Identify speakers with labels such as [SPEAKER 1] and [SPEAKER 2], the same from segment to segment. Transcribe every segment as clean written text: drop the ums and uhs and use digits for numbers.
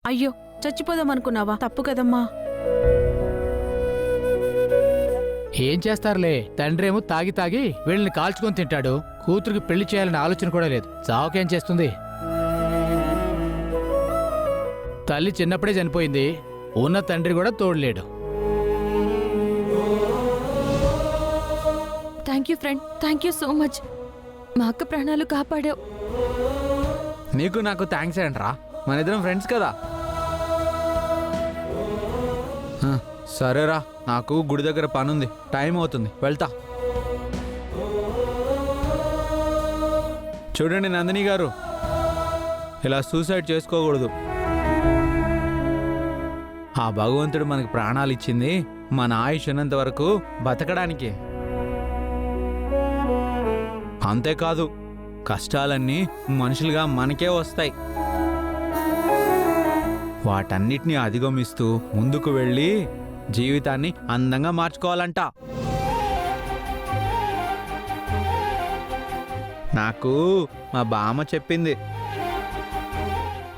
[SPEAKER 1] అయ్యో చచ్చిపోదామనుకున్నావా? తప్పు కదమ్మా.
[SPEAKER 2] ఏం చేస్తారులే, తండ్రేమో తాగి తాగి వీళ్ళని కాల్చుకొని తింటాడు. కూతురికి పెళ్లి చేయాలనే ఆలోచన కూడా లేదు. చావుకేం చేస్తుంది? తల్లి చిన్నప్పుడే చనిపోయింది. ఉన్న తండ్రి కూడా తోడలేడు.
[SPEAKER 3] Thank you friend, thank you so much. మా అక్క ప్రాణాలు కాపాడావు.
[SPEAKER 4] నీకు నాకు థ్యాంక్స్ ఏంట్రా, మన ఇద్దరం ఫ్రెండ్స్ కదా. సరేరా, నాకు గుడి దగ్గర పనుంది, టైం అవుతుంది, వెళ్తా. చూడండి నందిని గారు, ఇలా సూసైడ్ చేసుకోకూడదు. ఆ భగవంతుడు మనకి ప్రాణాలు ఇచ్చింది మన ఆయుష్ ఉన్నంత వరకు బతకడానికి. అంతేకాదు, కష్టాలన్నీ మనుషులుగా మనకే వస్తాయి. వాటన్నిటినీ అధిగమిస్తూ ముందుకు వెళ్ళి జీవితాన్ని అందంగా మార్చుకోవాలంట. నాకు మా బామ్మ చెప్పింది.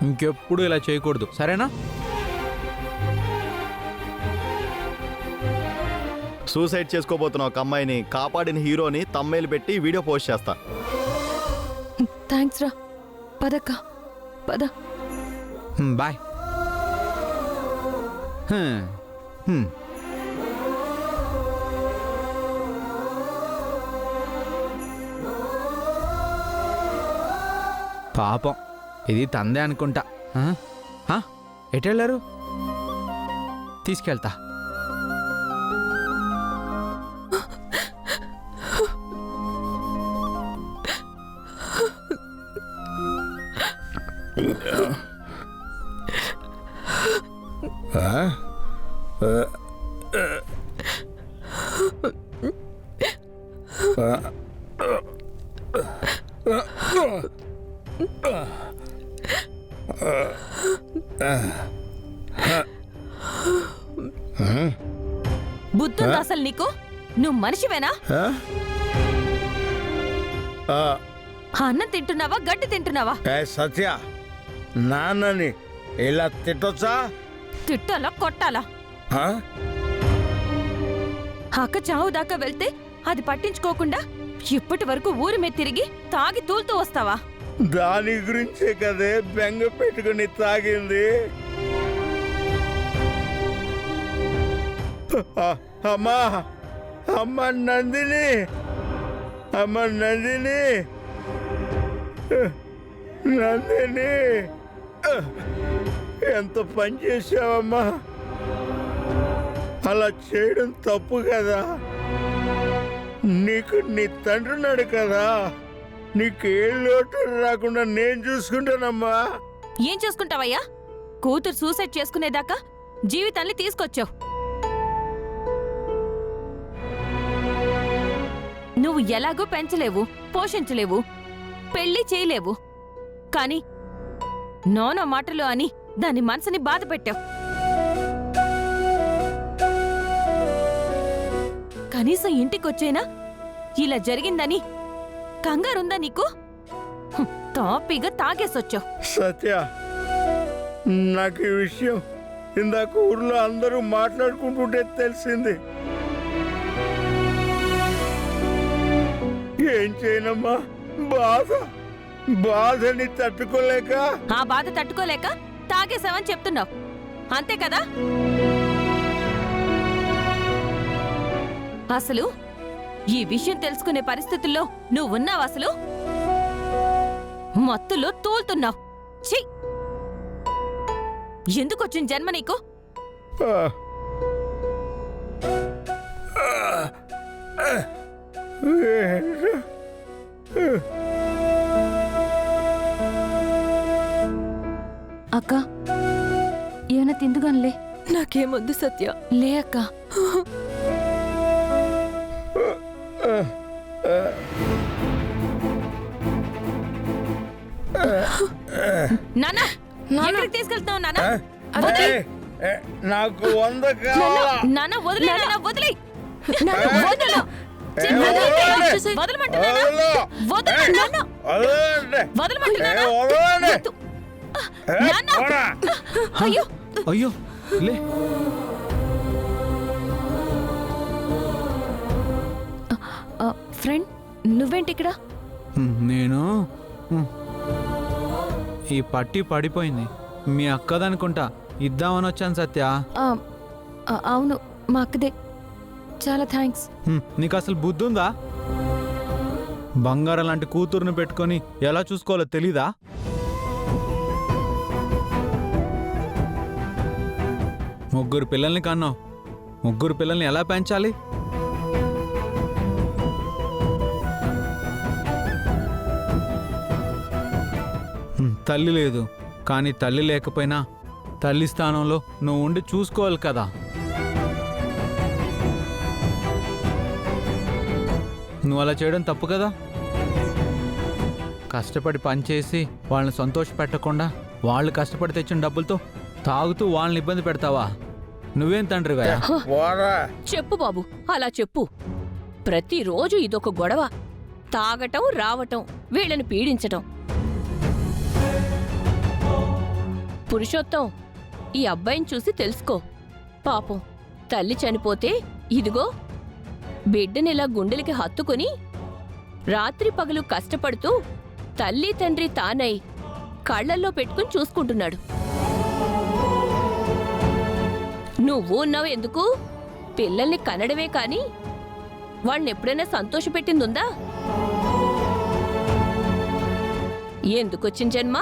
[SPEAKER 4] ఇంకెప్పుడు ఇలా చేయకూడదు, సరేనా?
[SPEAKER 5] సూసైడ్ చేసుకోబోతున్న ఒక అమ్మాయిని కాపాడిన హీరోని తమ్మేలు పెట్టి వీడియో పోస్ట్ చేస్తా.
[SPEAKER 3] థ్యాంక్స్ రా. పదక్క, పద.
[SPEAKER 4] బాయ్. పాపం, ఇది తందే అనుకుంటా. ఎటెళ్ళారు? తీసుకెళ్తా.
[SPEAKER 3] బుద్ధుందా అసలు నీకు? నువ్వు మనిషివేనా? అన్నం తింటున్నావా, గడ్డి తింటున్నావా?
[SPEAKER 6] సత్య, నాన్నని ఇలా తిట్టొచ్చా?
[SPEAKER 3] తిట్టాలా, కొట్టాలా? అక్క చావు దాకా వెళ్తే అది పట్టించుకోకుండా ఇప్పటి వరకు ఊరి మీద తిరిగి తాగి తూలుతూ వస్తావా?
[SPEAKER 6] దాని గురించే కదే బెంగ పెట్టుకుని తాగింది. అమ్మా, అమ్మ నందిని, అమ్మ నందిని, నందిని, ఎంత పని చేసావమ్మా. అలా చేయడం తప్పు కదా. నీకు నీ తండ్రి ఉన్నాడు కదా, నీకు ఏ లోటు రాకుండా నేను చూసుకుంటానమ్మా.
[SPEAKER 3] ఏం చూసుకుంటావయ్యా? కూతురు సూసైడ్ చేసుకునేదాకా జీవితాన్ని తీసుకొచ్చావు. నువ్వు ఎలాగూ పెంచలేవు, పోషించలేవు, పెళ్లి చేయలేవు. కాని నోనో మాటలు అని దాని మనసుని బాధ పెట్టావు. కనీసం ఇంటికొచ్చేనా ఇలా జరిగిందని కంగారుందా నీకు? తాపీగా తాగేసొచ్చావు.
[SPEAKER 6] సత్య, నాకు ఈ విషయం ఇందాక ఊర్లో అందరూ మాట్లాడుకుంటుంటే తెలిసింది. ఏం చేయనమ్మా, బాధని తట్టుకోలేక.
[SPEAKER 3] ఆ బాధ తట్టుకోలేక తాగేసావని చెప్తున్నావు, అంతే కదా? అసలు ఈ విషయం తెలుసుకునే పరిస్థితుల్లో నువ్వు ఉన్నావు? అసలు మత్తులో తోలుతున్నావు. ఛీ, ఎందుకొచ్చిన జన్మ నీకు?
[SPEAKER 1] అక్క ఏమైనా తిందుగానిలే.
[SPEAKER 3] నాకేమొద్దు సత్య.
[SPEAKER 1] లే అక్క.
[SPEAKER 3] నానా, ఎక్కడికి తీసుకెళ్తున్నావు నానా?
[SPEAKER 6] నాకు 100 కావాలా?
[SPEAKER 3] నానా వదిలే, నానా వదిలే. నాన్న!
[SPEAKER 6] పోరా.
[SPEAKER 3] అయ్యో
[SPEAKER 4] అయ్యో లే
[SPEAKER 3] ఫ్రెండ్ నువ్వేంటి ఇక్కడ?
[SPEAKER 4] నేను ఈ పట్టి పడిపోయింది మీ అక్కదనుకుంటా ఇద్దామని వచ్చాను సత్య.
[SPEAKER 3] అవును మా అక్కదే. చాలా థ్యాంక్స్.
[SPEAKER 4] నీకు అసలు బుద్ధి ఉందా? బంగారం లాంటి కూతురుని పెట్టుకొని ఎలా చూసుకోవాలో తెలీదా? ముగ్గురు పిల్లల్ని కన్నావు, ముగ్గురు పిల్లల్ని ఎలా పెంచాలి? తల్లి లేదు, కానీ తల్లి లేకపోయినా తల్లి స్థానంలో నువ్వు ఉండి చూసుకోవాలి కదా. నువ్వు అలా చేయడం తప్పు కదా. కష్టపడి పనిచేసి వాళ్ళని సంతోషపెట్టకుండా వాళ్ళు కష్టపడి తెచ్చిన డబ్బులతో తాగుతూ వాళ్ళని ఇబ్బంది పెడతావా? నువ్వేం తండ్రివా?
[SPEAKER 6] పోరా.
[SPEAKER 7] చెప్పు బాబు, అలా చెప్పు. ప్రతిరోజు ఇదొక గొడవ. తాగటం, రావటం, వీళ్ళని పీడించటం. పురుషోత్తం, ఈ అబ్బాయిని చూసి తెలుసుకో. పాపం తల్లి చనిపోతే ఇదిగో బిడ్డనిలా గుండెలకి హత్తుకుని రాత్రి పగలు కష్టపడుతూ తల్లి తండ్రి తానై కళ్లల్లో పెట్టుకుని చూసుకుంటున్నాడు. నువ్వు ఉన్నావు ఎందుకు? పిల్లల్ని కనడమే కాని వాణ్ణెప్పుడైనా సంతోషపెట్టిందుందా? ఎందుకొచ్చిన జన్మ?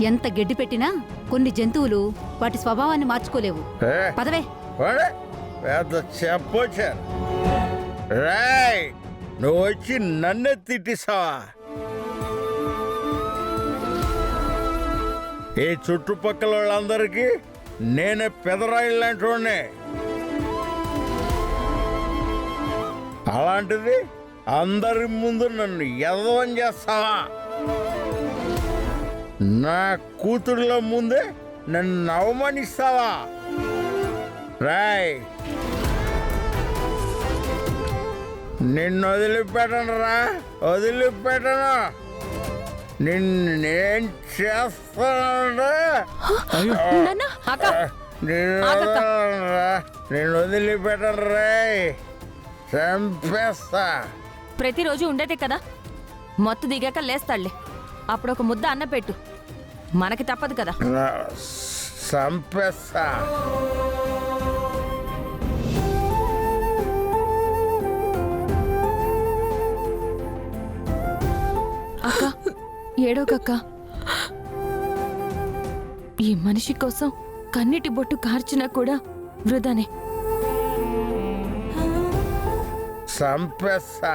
[SPEAKER 8] ఎంత గడ్డి పెట్టినా కొన్ని జంతువులు వాటి స్వభావాన్ని మార్చుకోలేవు.
[SPEAKER 6] ఏ,
[SPEAKER 8] పదవే.
[SPEAKER 6] పోరా. పెద్ద చెప్పొచ్చాను. రాయ్, నువ్వు వచ్చి నన్నే తిట్టిస్తావా? ఈ చుట్టుపక్కల వాళ్ళందరికీ నేనే పెదరాయిల్ లాంటి వాడిని. అలాంటిది అందరి ముందు నన్ను ఎదవం చేస్తావా? నా కూతురుల ముందే నన్ను అవమానిస్తావా? రాయ్, నిన్ను వదిలిపెట్టను రా, వదిలిపెట్టను. నిన్నేం చేస్తానంటే
[SPEAKER 3] నాన్న! అక్క!
[SPEAKER 6] నిన్ను వదిలిపెట్టను రాయ్, చంపేస్తా.
[SPEAKER 3] ప్రతిరోజు ఉండేదే కదా, మొత్తం దిగాక లేస్తాడులే. అప్పుడు ఒక ముద్ద అన్న పెట్టు, మనకి తప్పదు కదా.
[SPEAKER 6] చంపేస్తా.
[SPEAKER 3] అక్క ఏడోకక్క, ఈ మనిషి కోసం కన్నీటి బొట్టు కార్చినా కూడా వృధానే.
[SPEAKER 6] చంపేస్తా.